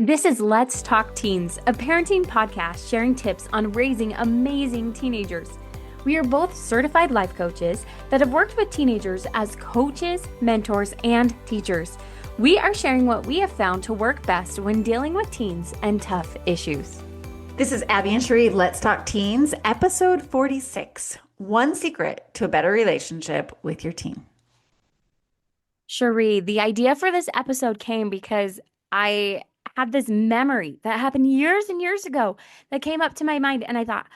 This is Let's Talk Teens, a parenting podcast sharing tips on raising amazing teenagers. We are both certified life coaches that have worked with teenagers as coaches, mentors, and teachers. We are sharing what we have found to work best when dealing with teens and tough issues. This is Abbi and Cheree, Let's Talk Teens, episode 46. One secret to a better relationship with your teen. Cheree, the idea for this episode came because I had this memory that happened years and years ago that came up to my mind, and I thought,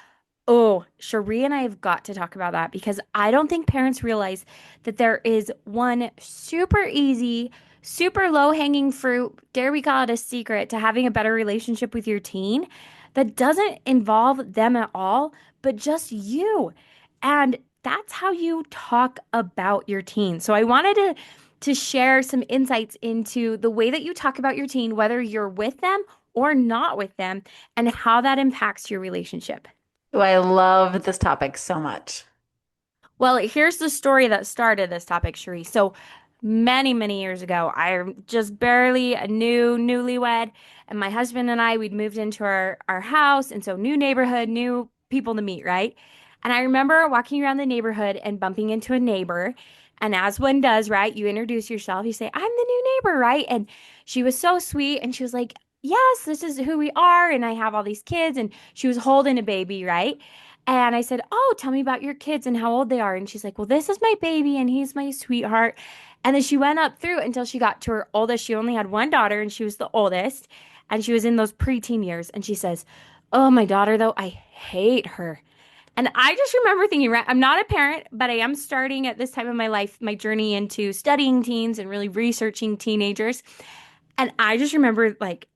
oh, Cheree and I have got to talk about that because I don't think parents realize that there is one super easy, super low hanging fruit, dare we call it a secret, to having a better relationship with your teen that doesn't involve them at all, but just you. And that's how you talk about your teen. So I wanted to share some insights into the way that you talk about your teen, whether you're with them or not with them, and how that impacts your relationship. Oh, I love this topic so much. Well, here's the story that started this topic, Cheree. So many years ago, I'm just barely a newlywed, and my husband and I, we'd moved into our house, and so new neighborhood, new people to meet, right? And I remember walking around the neighborhood and bumping into a neighbor. And as one does, right? You introduce yourself, you say, I'm the new neighbor, right? And she was so sweet, and she was like, yes, this is who we are, and I have all these kids, and she was holding a baby, right? And I said, oh, tell me about your kids and how old they are. And she's like, well, this is my baby and he's my sweetheart. And then she went up through until she got to her oldest. She only had one daughter and she was the oldest. And she was in those preteen years. And she says, oh, my daughter, though, I hate her. And I just remember thinking, right, I'm not a parent, but I am starting at this time of my life, my journey into studying teens and really researching teenagers. And I just remember like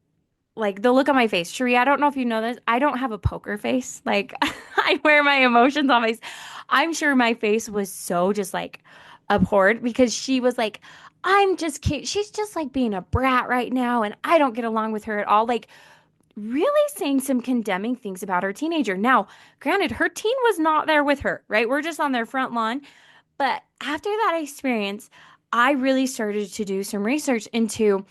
the look on my face. Cheree, I don't know if you know this. I don't have a poker face. Like I wear my emotions on my face. I'm sure my face was so just like abhorred because she was like, I'm just kidding. She's just like being a brat right now, and I don't get along with her at all. Like really saying some condemning things about her teenager. Now, granted, her teen was not there with her, right? We're just on their front lawn. But after that experience, I really started to do some research into,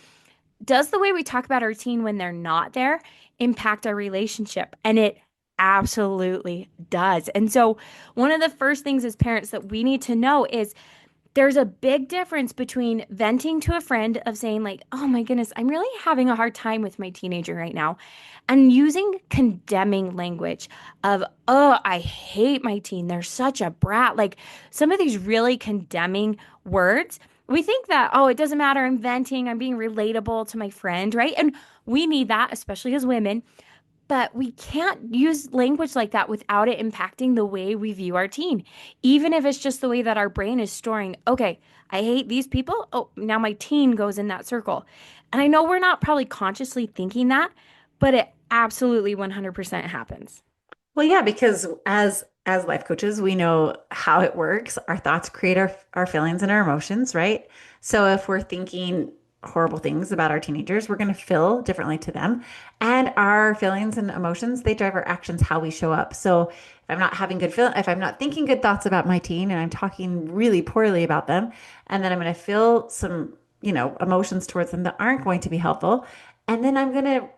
does the way we talk about our teen when they're not there impact our relationship? And it absolutely does. And so, one of the first things as parents that we need to know is there's a big difference between venting to a friend of saying, like, oh my goodness, I'm really having a hard time with my teenager right now, and using condemning language of, oh, I hate my teen. They're such a brat. Like some of these really condemning words. We think that, oh, it doesn't matter. I'm venting. I'm being relatable to my friend, right? And we need that, especially as women. But we can't use language like that without it impacting the way we view our teen, even if it's just the way that our brain is storing, okay, I hate these people. Oh, now my teen goes in that circle. And I know we're not probably consciously thinking that, but it absolutely 100% happens. Well, yeah, because as life coaches, we know how it works. Our thoughts create our feelings and our emotions, right? So if we're thinking horrible things about our teenagers, we're going to feel differently to them. And our feelings and emotions, they drive our actions, how we show up. So if I'm not thinking good thoughts about my teen and I'm talking really poorly about them, and then I'm going to feel some, emotions towards them that aren't going to be helpful. And then I'm going to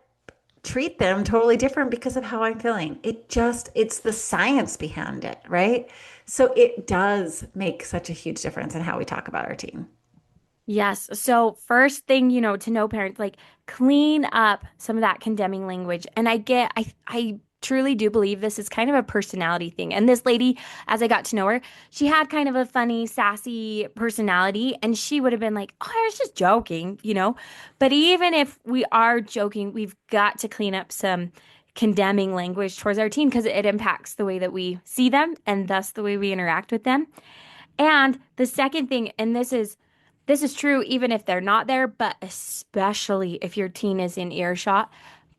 treat them totally different because of how I'm feeling. It's the science behind it, right? So it does make such a huge difference in how we talk about our teen. Yes. So first thing, to know parents, like clean up some of that condemning language. And I truly do believe this is kind of a personality thing. And this lady, as I got to know her, she had kind of a funny, sassy personality. And she would have been like, oh, I was just joking. But even if we are joking, we've got to clean up some condemning language towards our teen because it impacts the way that we see them and thus the way we interact with them. And the second thing, and this is true even if they're not there, but especially if your teen is in earshot,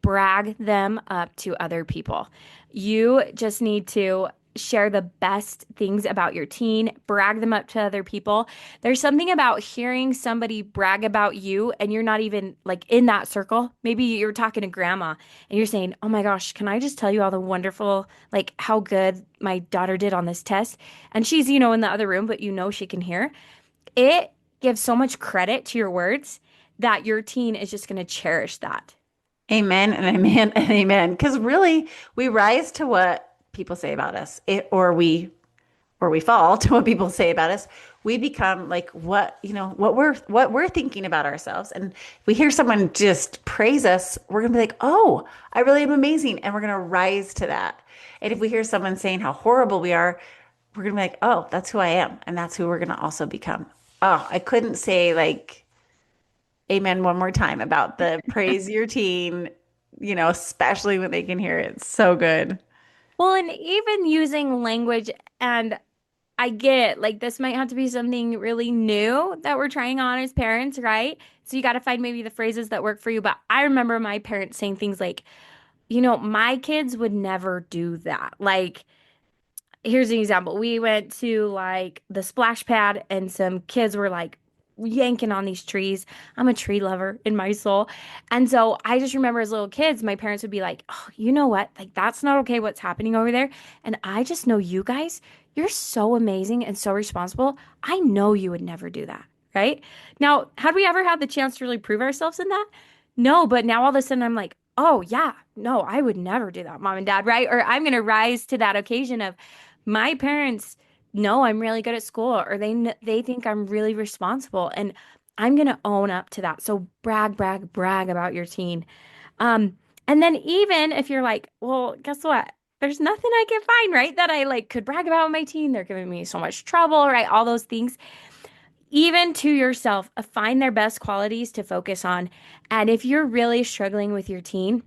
brag them up to other people. You just need to share the best things about your teen, brag them up to other people. There's something about hearing somebody brag about you and you're not even like in that circle. Maybe you're talking to grandma and you're saying, oh my gosh, can I just tell you all the wonderful, like how good my daughter did on this test? And she's, in the other room, but she can hear. It gives so much credit to your words that your teen is just going to cherish that. Amen and amen and amen. Because really, we rise to what people say about us, or we fall to what people say about us. We become like what we're thinking about ourselves. And if we hear someone just praise us, we're gonna be like, oh, I really am amazing, and we're gonna rise to that. And if we hear someone saying how horrible we are, we're gonna be like, oh, that's who I am, and that's who we're gonna also become. Oh, I couldn't say like amen one more time about the praise your teen, especially when they can hear it. It's so good. Well, and even using language, and I get like this might have to be something really new that we're trying on as parents, right? So you got to find maybe the phrases that work for you. But I remember my parents saying things like, my kids would never do that. Like, here's an example. We went to like the splash pad and some kids were like yanking on these trees. I'm a tree lover in my soul. And so I just remember as little kids, my parents would be like, "Oh, you know what? Like that's not okay what's happening over there." And I just know you guys, you're so amazing and so responsible. I know you would never do that, right? Now, had we ever had the chance to really prove ourselves in that? No, but now all of a sudden I'm like, "Oh, yeah. No, I would never do that, mom and dad," right? Or I'm going to rise to that occasion of my parents know I'm really good at school or they think I'm really responsible and I'm going to own up to that. So brag, brag, brag about your teen. Um and then even if you're like, well, guess what? There's nothing I can find, right? That I like could brag about my teen. They're giving me so much trouble, right? All those things. Even to yourself, find their best qualities to focus on. And if you're really struggling with your teen,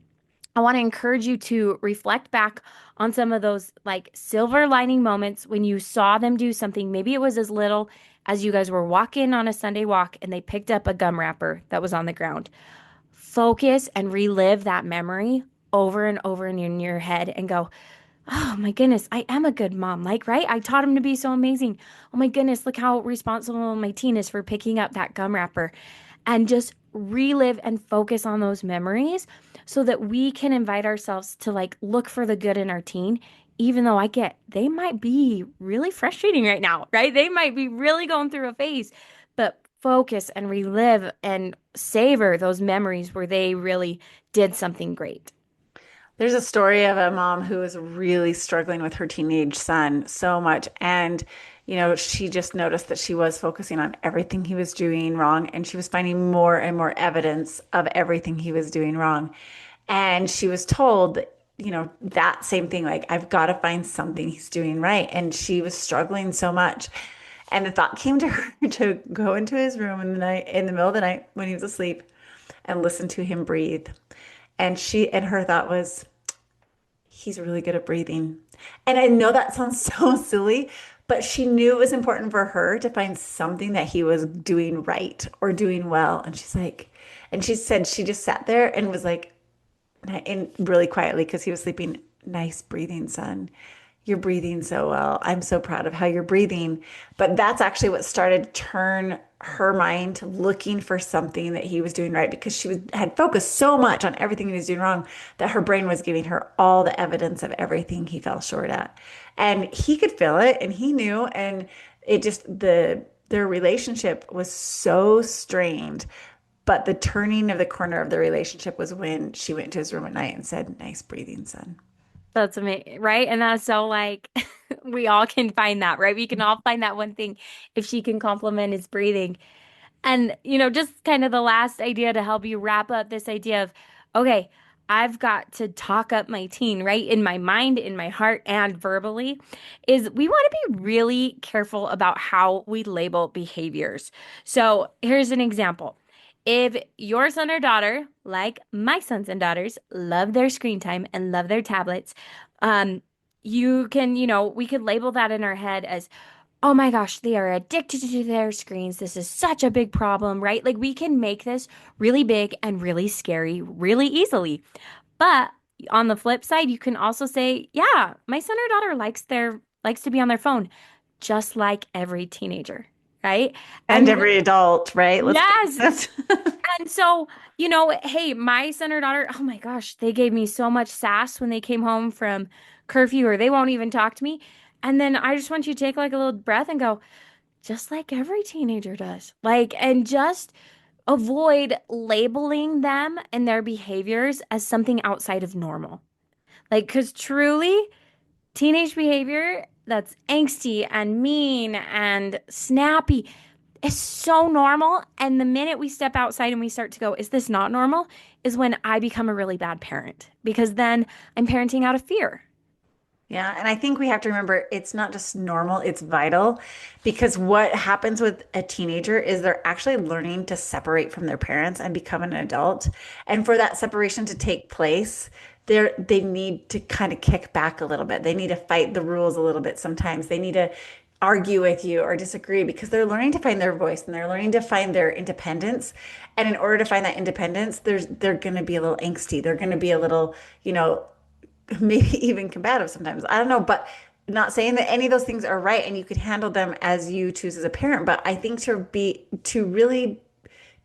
I want to encourage you to reflect back on some of those like silver lining moments when you saw them do something. Maybe it was as little as you guys were walking on a Sunday walk and they picked up a gum wrapper that was on the ground. Focus and relive that memory over and over in your head and go, oh my goodness, I am a good mom. Like, right? I taught him to be so amazing. Oh my goodness, look how responsible my teen is for picking up that gum wrapper. And just relive and focus on those memories so that we can invite ourselves to like look for the good in our teen, even though I get they might be really frustrating right now, right? They might be really going through a phase, but focus and relive and savor those memories where they really did something great. There's a story of a mom who was really struggling with her teenage son so much. And, she just noticed that she was focusing on everything he was doing wrong. And she was finding more and more evidence of everything he was doing wrong. And she was told, that same thing, like, I've got to find something he's doing right. And she was struggling so much. And the thought came to her to go into his room in the night, in the middle of the night when he was asleep, and listen to him breathe. And her thought was, he's really good at breathing. And I know that sounds so silly, but she knew it was important for her to find something that he was doing right or doing well. And she said she just sat there and was like, and really quietly, because he was sleeping, nice breathing, son. You're breathing so well. I'm so proud of how you're breathing. But that's actually what started to turn her mind to looking for something that he was doing right, because had focused so much on everything he was doing wrong that her brain was giving her all the evidence of everything he fell short at. And he could feel it and he knew, and it just their relationship was so strained. But the turning of the corner of the relationship was when she went to his room at night and said, nice breathing, son. That's amazing, right? And that's so like we all can find that, right? We can all find that one thing if she can compliment his breathing. And, just kind of the last idea to help you wrap up this idea of, okay, I've got to talk up my teen, right? In my mind, in my heart, and verbally, is we want to be really careful about how we label behaviors. So here's an example. If your son or daughter, like my sons and daughters, love their screen time and love their tablets, um, you can, we could label that in our head as, oh my gosh, they are addicted to their screens. This is such a big problem, right? Like we can make this really big and really scary really easily. But on the flip side, you can also say, yeah, my son or daughter likes to be on their phone, just like every teenager, right? And And every adult, right? Let's be yes. honest. And so, hey, my son or daughter, oh my gosh, they gave me so much sass when they came home from curfew, or they won't even talk to me. And then I just want you to take like a little breath and go, just like every teenager does. Like, and just avoid labeling them and their behaviors as something outside of normal. Like, because truly, teenage behavior that's angsty and mean and snappy is so normal. And the minute we step outside and we start to go, is this not normal? Is when I become a really bad parent because then I'm parenting out of fear. Yeah, and I think we have to remember it's not just normal, it's vital because what happens with a teenager is they're actually learning to separate from their parents and become an adult. And for that separation to take place, they need to kind of kick back a little bit. They need to fight the rules a little bit sometimes. They need to argue with you or disagree because they're learning to find their voice and they're learning to find their independence. And in order to find that independence, they're going to be a little angsty. They're going to be a little, maybe even combative sometimes. I don't know, but not saying that any of those things are right and you can handle them as you choose as a parent. But I think to really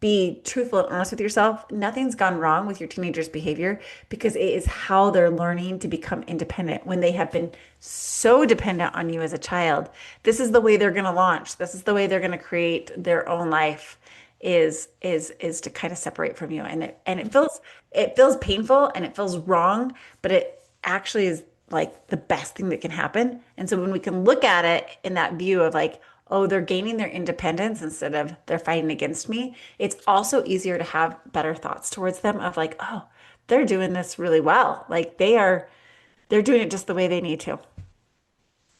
be truthful and honest with yourself, nothing's gone wrong with your teenager's behavior because it is how they're learning to become independent when they have been so dependent on you as a child. This is the way they're going to launch. This is the way they're going to create their own life is to kind of separate from you. And it feels painful and it feels wrong, but it actually is like the best thing that can happen. And so when we can look at it in that view of like, oh, they're gaining their independence instead of they're fighting against me, it's also easier to have better thoughts towards them of like, oh, they're doing this really well. Like they're doing it just the way they need to.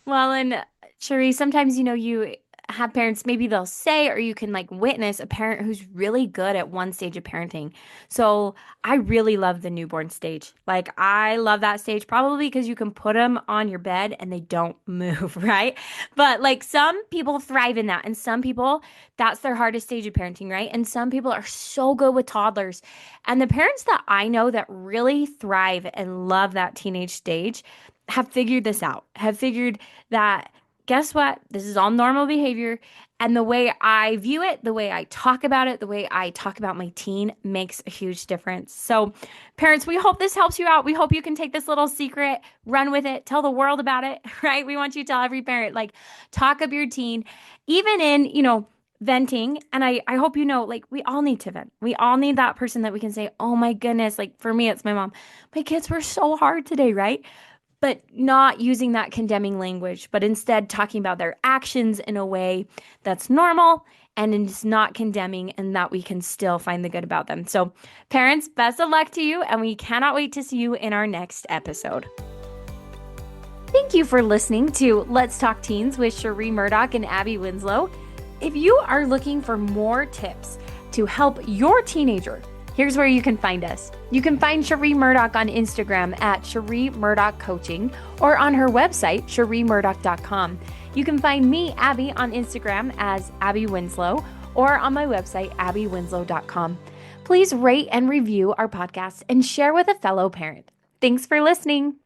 Well, and Cheree, sometimes, you have parents, maybe they'll say, or you can like witness a parent who's really good at one stage of parenting. So I really love the newborn stage. Like, I love that stage probably because you can put them on your bed and they don't move, right? But like some people thrive in that, and some people, that's their hardest stage of parenting, right? And some people are so good with toddlers. And the parents that I know that really thrive and love that teenage stage have figured this out, have figured that guess what? This is all normal behavior. And the way I view it, the way I talk about it, the way I talk about my teen makes a huge difference. So, parents, we hope this helps you out. We hope you can take this little secret, run with it, tell the world about it, right? We want you to tell every parent, like, talk up your teen, even in, venting. And I hope like, we all need to vent. We all need that person that we can say, oh my goodness, like for me, it's my mom. My kids were so hard today, right? But not using that condemning language, but instead talking about their actions in a way that's normal and is not condemning, and that we can still find the good about them. So, parents, best of luck to you, and we cannot wait to see you in our next episode. Thank you for listening to Let's Talk Teens with Cheree Murdock and Abbi Winslow. If you are looking for more tips to help your teenager, here's where you can find us. You can find Cheree Murdock on Instagram at Cheree Murdock Coaching or on her website, ChereeMurdock.com. You can find me, Abbi, on Instagram as Abbi Winslow or on my website, AbbiWinslow.com. Please rate and review our podcast and share with a fellow parent. Thanks for listening.